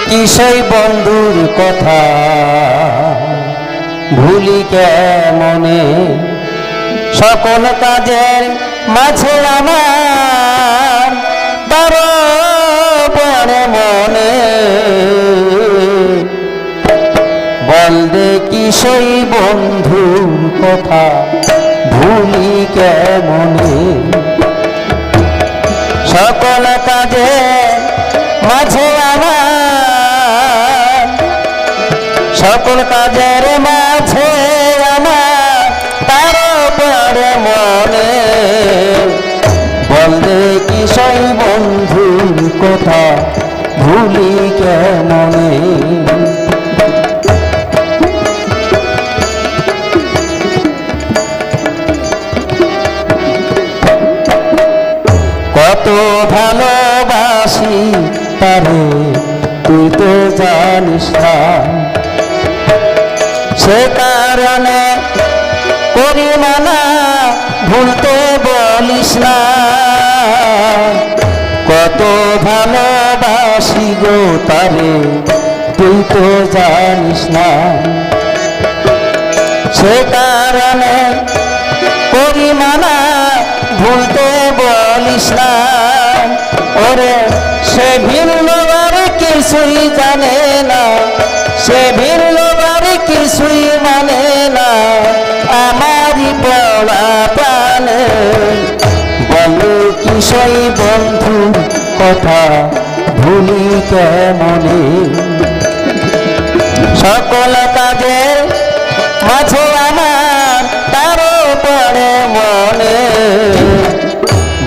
কি সেই বন্ধুর কথা ভুলি কেমনে, সকল কাজের মাঝে আমার বারবার মনে। বল দে কি সেই বন্ধুর কথা ভুলি কেমনে, সকল কাজের মাঝে আমার, সকল কাজের মাঝে আমার তারপরে মনে। বল দে কি সেই বন্ধুর কথা ভুলি কেমনে। কত ভালোবাসি তারে তুই তো জানিস না, সে কারণে করি মানা ভুলতে বলিস না। কত ভালোবাসি গো তারে তুই তো জানিস না, সে কারণে করি মানা ভুলতে বলিস না। ওরে সে ভিন্ন আর কিছুই জানে না, সে ভিন্ন আর কিছুই মানে না আমারই পড়া প্রাণে। বলে কি সেই বন্ধুর কথা ভুলি কেমনে, সকল কাজের মাঝে আমার তারপরে মনে।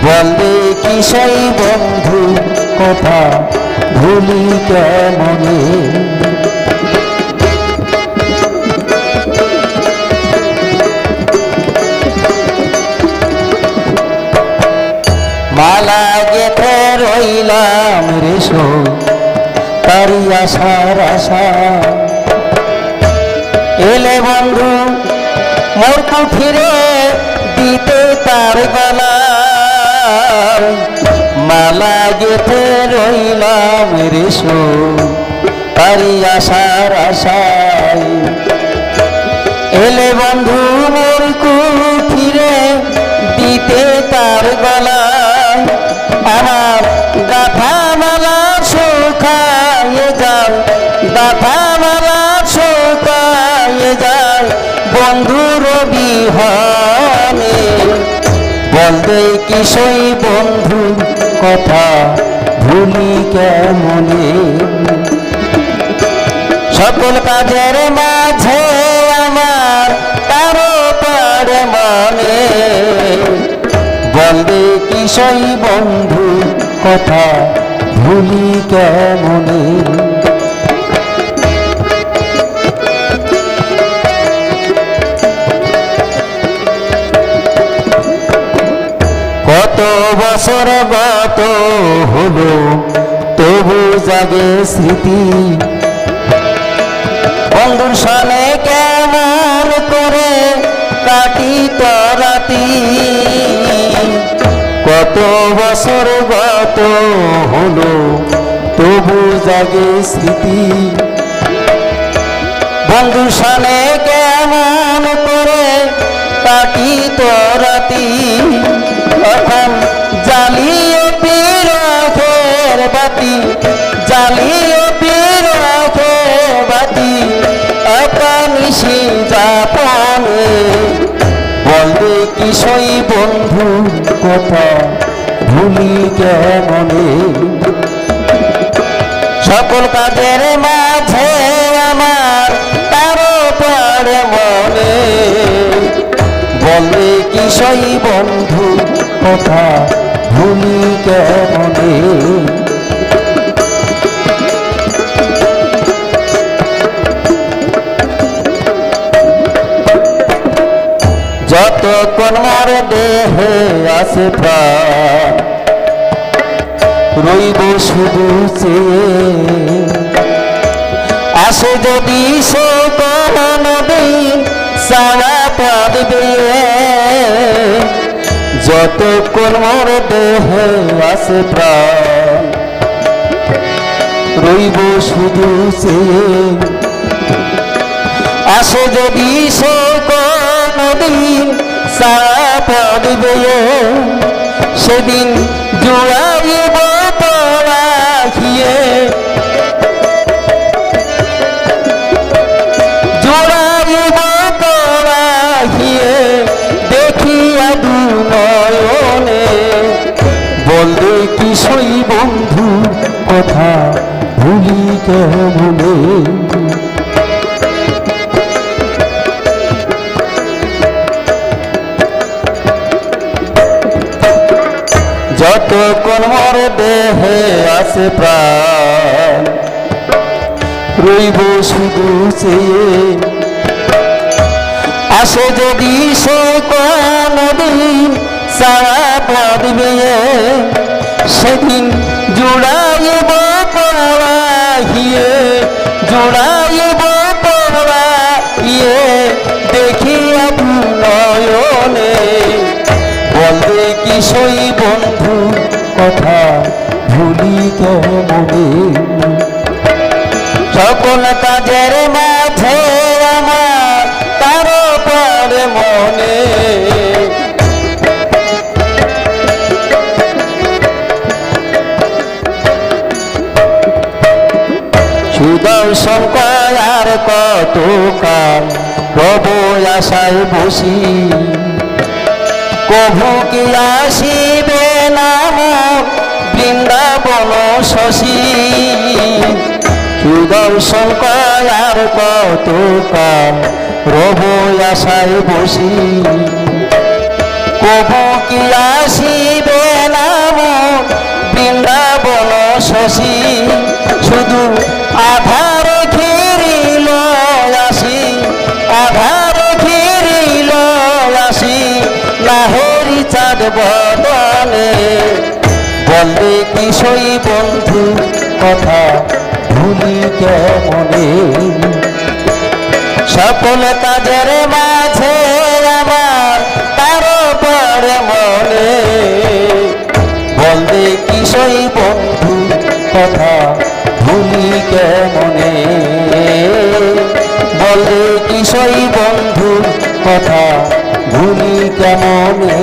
বলে কি সেই বন্ধুর কথা ভুলি কেমনে। মালা গেথে রইলাম রে সই তারি আশার আশা, এলে বন্ধু মোর কুঠিরে দিতে তার গলা। মালা গেথে রইলাম রে সই তারি আশার আশায়, এলে বন্ধু মোর কুঠিরে দিতে তার গলা। আমার গাথা মালা শুকায়ে যায়, গাথা মালা শুকায়ে যায় বন্ধুর বিহনে। বল দে কি সেই বন্ধুর কথা ভুলি কেমনে, সকল কাজের মাঝে আমার তারপরে মনে। বল দে কি সেই বন্ধুর কথা ভুলি কেমনে। কত বছর গত হলো তবু জাগে স্মৃতি, বন্ধুর সনে কেমন করে কাটি তো রাতি। কত বছর গত হলো তবু জাগে স্মৃতি, বন্ধুর সনে কেমন করে কাটি তো রাতি। এখন জ্বালিয়ে বিরহের বাতি, জ্বালিয়ে বিরহের বাতি একানিশি যাপনে। বল দে কি সেই বন্ধুর কথা ভুলি কেমনে, সকল কাজের মাঝে আমার তারপরে মনে। বল দে কি সেই বন্ধুর কথা ভুলি কেমনে। যতক্ষণ মোর দেহে আছে প্রাণ রইব শুধু চেয়ে, আসে যদি সে কোনদিন সারা পাবে। যতক্ষণ মোর দেহে আছে প্রাণ রইব শুধু চেয়ে। আসে যদি সে কোনদিন সারা পদ বেয়ে, সেদিন জুড়াইব পরাখিয়ে, জুড়াইব পরাখিয়ে দেখিয়া দু নয়নে। বলবে কি সই বন্ধু কথা ভুলি কেমনে। যতক্ষণ মোর দেহে আছে প্রাণ, রইব শুধু চেয়ে। আসে যদি সে কোনদিন সারা পদ বেয়ে, সেদিন জুড়াইব পরাহিয়ে, জুড়াইব পরাহিয়ে দেখিয়া দু নয়নে। বলবে কি সই বন্ধু কথা ভুলি কেমনে। সকল কাজের মাঝে আমার তার পরে মনে। সুদর্শন করার কত কাল রব আশায় বসি, কভু কি আসিবে নাম বৃন্দাবন শশী। সুদর্শন করার কত কাল রব আশায় বসি, কভু কি আসিবে নাম বৃন্দাবন শশী। শুধু আধার ঘিরিল আসি, আধার ঘিরিল আসি লাহেরি চাঁদ বদনে। বলবে কি সই বন্ধু কথা ভুলি কেমনে। সকল কাজের মাঝে আমার তার পরে মনে। বলবে কি সই বন্ধু কথা ভুলি কেমনে। বলবে কি সই বন্ধু কথা ভুলি কেমনে।